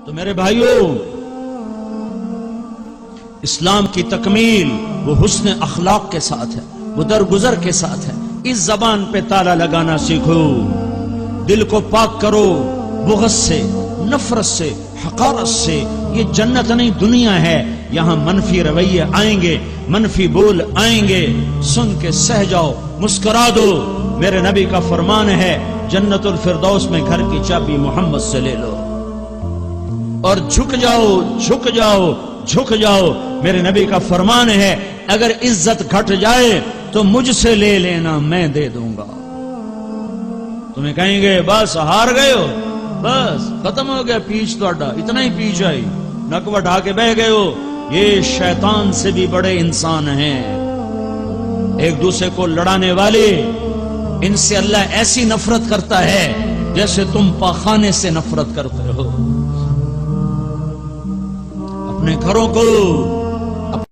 تو میرے بھائیوں، اسلام کی تکمیل وہ حسن اخلاق کے ساتھ ہے، وہ درگزر کے ساتھ ہے۔ اس زبان پہ تالا لگانا سیکھو، دل کو پاک کرو بغض سے، نفرت سے، حقارت سے۔ یہ جنت نہیں دنیا ہے، یہاں منفی رویے آئیں گے، منفی بول آئیں گے، سن کے سہ جاؤ، مسکرا دو۔ میرے نبی کا فرمان ہے جنت الفردوس میں گھر کی چابی محمد سے لے لو اور جھک جاؤ، جھک جاؤ، جھک جاؤ۔ میرے نبی کا فرمان ہے اگر عزت گھٹ جائے تو مجھ سے لے لینا، میں دے دوں گا۔ تمہیں کہیں گے بس ہار گئے ہو، بس ختم ہو گیا پیچ توڑا، اتنا ہی پیچ آئی، نقوہ ڈھا کے بہ گئے ہو۔ یہ شیطان سے بھی بڑے انسان ہیں، ایک دوسرے کو لڑانے والے۔ ان سے اللہ ایسی نفرت کرتا ہے جیسے تم پاخانے سے نفرت کرتے ہو۔ اپنے گھروں کو